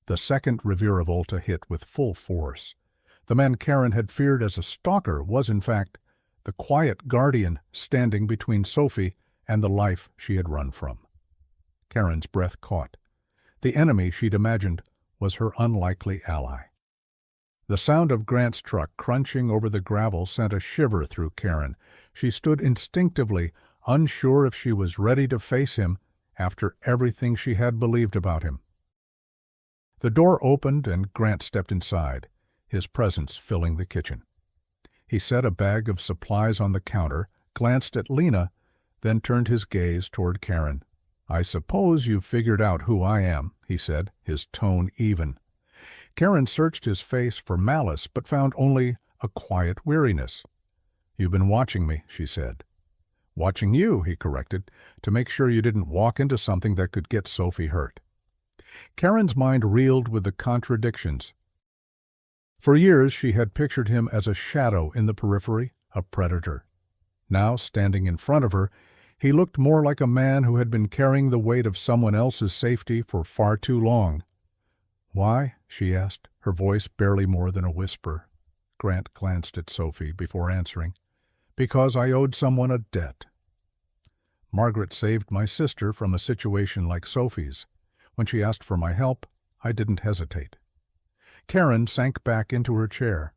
The second Reviravolta hit with full force. The man Karen had feared as a stalker was, in fact, the quiet guardian standing between Sophie and the life she had run from. Karen's breath caught. The enemy she'd imagined was her unlikely ally. The sound of Grant's truck crunching over the gravel sent a shiver through Karen. She stood instinctively, unsure if she was ready to face him after everything she had believed about him. The door opened and Grant stepped inside, his presence filling the kitchen. He set a bag of supplies on the counter, glanced at Lena, then turned his gaze toward Karen. "I suppose you've figured out who I am," he said, his tone even. Karen searched his face for malice, but found only a quiet weariness. "You've been watching me," she said. "Watching you," he corrected, "to make sure you didn't walk into something that could get Sophie hurt." Karen's mind reeled with the contradictions. For years she had pictured him as a shadow in the periphery, a predator. Now, standing in front of her, he looked more like a man who had been carrying the weight of someone else's safety for far too long. "Why?" she asked, her voice barely more than a whisper. Grant glanced at Sophie before answering. "Because I owed someone a debt. Margaret saved my sister from a situation like Sophie's. When she asked for my help, I didn't hesitate." Karen sank back into her chair.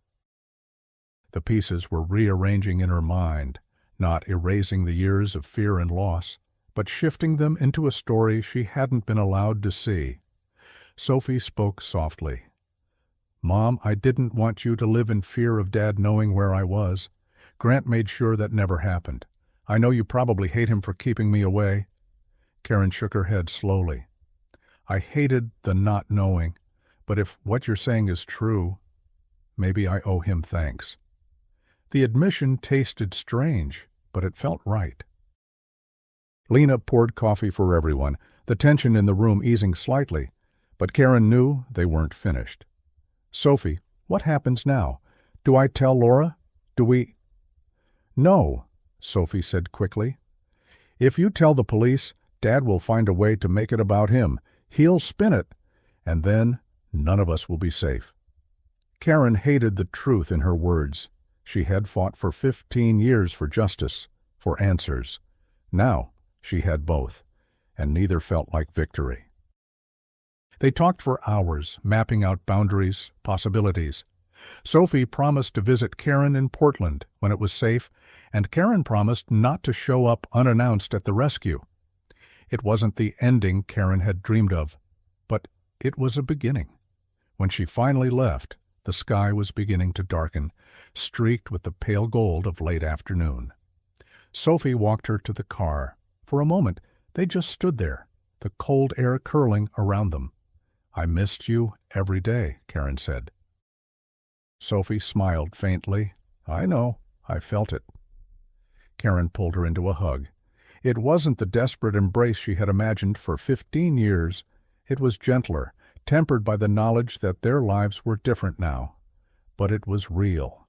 The pieces were rearranging in her mind, not erasing the years of fear and loss, but shifting them into a story she hadn't been allowed to see. Sophie spoke softly. "Mom, I didn't want you to live in fear of Dad knowing where I was. Grant made sure that never happened. I know you probably hate him for keeping me away." Karen shook her head slowly. "I hated the not knowing, but if what you're saying is true, maybe I owe him thanks." The admission tasted strange, but it felt right. Lena poured coffee for everyone, the tension in the room easing slightly, but Karen knew they weren't finished. "Sophie, what happens now? Do I tell Laura? Do we—" "No," Sophie said quickly. "If you tell the police, Dad will find a way to make it about him. He'll spin it, and then none of us will be safe." Karen hated the truth in her words. She had fought for 15 years for justice, for answers. Now she had both, and neither felt like victory. They talked for hours, mapping out boundaries, possibilities. Sophie promised to visit Karen in Portland when it was safe, and Karen promised not to show up unannounced at the rescue. It wasn't the ending Karen had dreamed of, but it was a beginning. When she finally left, the sky was beginning to darken, streaked with the pale gold of late afternoon. Sophie walked her to the car. For a moment, they just stood there, the cold air curling around them. "I missed you every day," Karen said. Sophie smiled faintly. "I know, I felt it." Karen pulled her into a hug. It wasn't the desperate embrace she had imagined for 15 years. It was gentler, tempered by the knowledge that their lives were different now. But it was real.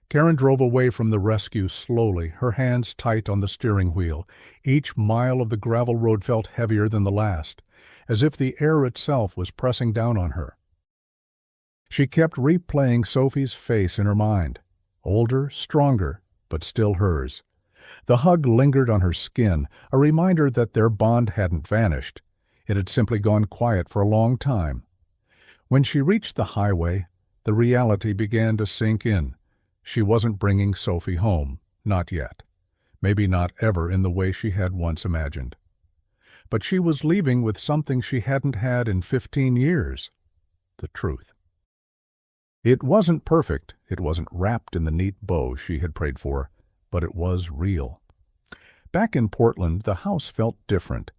Karen drove away from the rescue slowly, her hands tight on the steering wheel. Each mile of the gravel road felt heavier than the last, as if the air itself was pressing down on her. She kept replaying Sophie's face in her mind. Older, stronger, but still hers. The hug lingered on her skin, a reminder that their bond hadn't vanished. It had simply gone quiet for a long time. When she reached the highway, the reality began to sink in. She wasn't bringing Sophie home, not yet. Maybe not ever in the way she had once imagined. But she was leaving with something she hadn't had in 15 years. The truth. It wasn't perfect, it wasn't wrapped in the neat bow she had prayed for, but it was real. Back in Portland, the house felt different.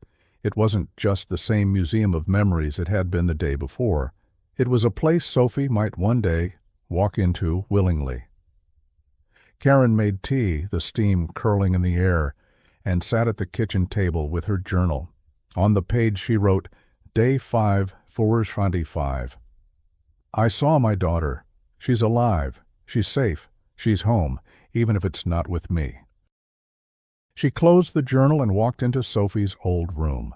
It wasn't just the same museum of memories it had been the day before. It was a place Sophie might one day walk into willingly. Karen made tea, the steam curling in the air, and sat at the kitchen table with her journal. On the page she wrote, Day 5, 4/25. I saw my daughter. She's alive. She's safe. She's home, even if it's not with me. She closed the journal and walked into Sophie's old room.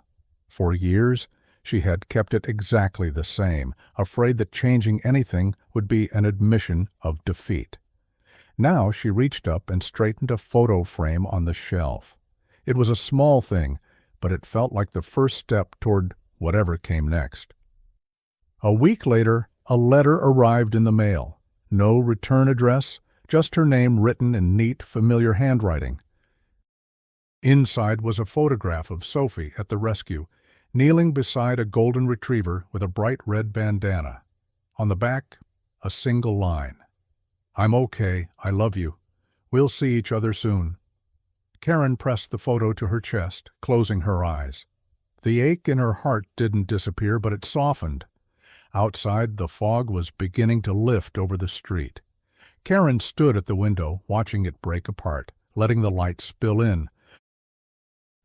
For years, she had kept it exactly the same, afraid that changing anything would be an admission of defeat. Now she reached up and straightened a photo frame on the shelf. It was a small thing, but it felt like the first step toward whatever came next. A week later, a letter arrived in the mail. No return address, just her name written in neat, familiar handwriting. Inside was a photograph of Sophie at the rescue, kneeling beside a golden retriever with a bright red bandana. On the back, a single line. I'm okay, I love you. We'll see each other soon. Karen pressed the photo to her chest, closing her eyes. The ache in her heart didn't disappear, but it softened. Outside, the fog was beginning to lift over the street. Karen stood at the window, watching it break apart, letting the light spill in.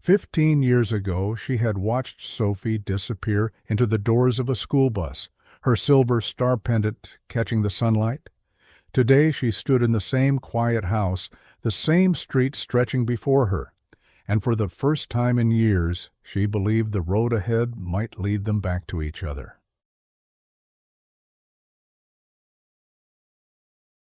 15 years ago, she had watched Sophie disappear into the doors of a school bus, her silver star pendant catching the sunlight. Today she stood in the same quiet house, the same street stretching before her, and for the first time in years, she believed the road ahead might lead them back to each other.